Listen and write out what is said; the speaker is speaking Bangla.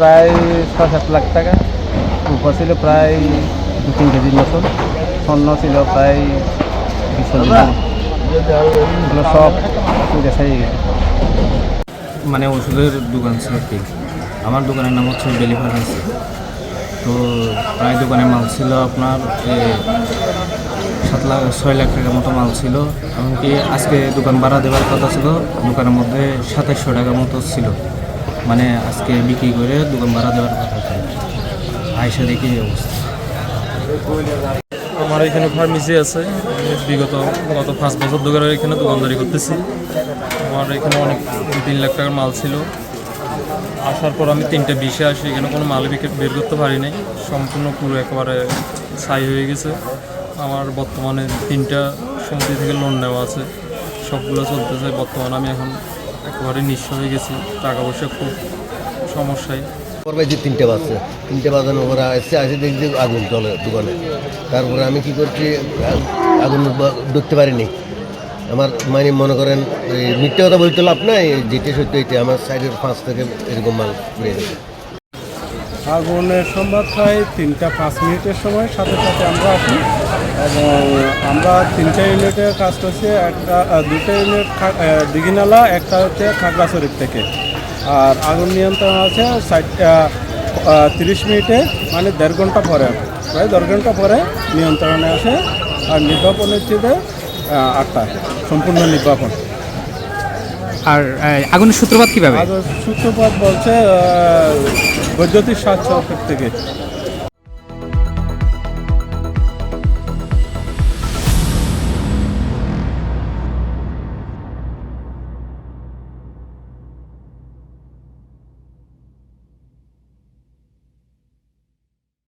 প্রায় ৬-৭ লাখ টাকা। রূপা ছিল প্রায় ২-৩ কেজির মতন। স্বর্ণ ছিল প্রায় ২০-৪০। এগুলো সব দেখাই গেছে। মানে ওষুধের দোকান ছিল কি, আমার দোকানের নাম হচ্ছে বেলি ফার্মেসি। তো প্রায় দোকানে মাল ছিল আপনার 6 লাখ টাকার মতো মাল ছিল। এমনকি আজকে দোকান ভাড়া দেওয়ার কথা ছিল, দোকানের মধ্যে ২৭০০ টাকার মতো ছিল। মানে আজকে বিক্রি করে দোকান ভাড়া দেওয়ার কথা ছিল, আইসা দেখি এই অবস্থা। আমার এখানে ফার্মেসি আছে। আমি গত 5 বছর ধরে এখানে দোকানদারি করতেছি। আমার এখানে অনেক 2-3 লাখ টাকার মাল ছিল। আসার পর আমি 3টা 20-এ আসি, এখানে কোনো মাল বের করতে পারি নাই। সম্পূর্ণ পুরো একেবারে ছাই হয়ে গেছে। আমার বর্তমানে 3টা সমিতি থেকে লোন নেওয়া আছে, সবগুলো চলতেছে। বর্তমানে আমি এখন একেবারে নিঃস্ব হয়ে গেছি, টাকা পয়সা খুব সমস্যায়। যে 3টে বাজানোর পরে আসে দেখছি আগুন চলে দোকানে। তারপরে আমি কি করছি, আগুন ঢুকতে পারিনি। আমার মানে মনে করেন মিথ্যে কথা বলতে লাভ নাই, যেটা সত্য এটা আমার সাইডের 5 থেকে এরকম মাল পুড়ে গেছে। আগুনের সংবাদ হয় 3টা 5 মিনিটের সময়, সাথে সাথে আমরা আসি এবং আমরা 3টা ইউনিটের কাজ করছি। 2টা ইউনিট দিঘিনালা, একটা হচ্ছে খাগড়াছড়ি থেকে। আর আগুন নিয়ন্ত্রণ আছে 30 মিনিটে, মানে 1.5 ঘন্টা পরে, প্রায় 1.5 ঘন্টা পরে নিয়ন্ত্রণে আসে। আর নির্বাপন হচ্ছে 8টা, সম্পূর্ণ নির্বাপন। আর আগুনের সূত্রপাত কীভাবে? সূত্রপাত বলছে বৈদ্যুতিক শর্ট সার্কিট থেকে।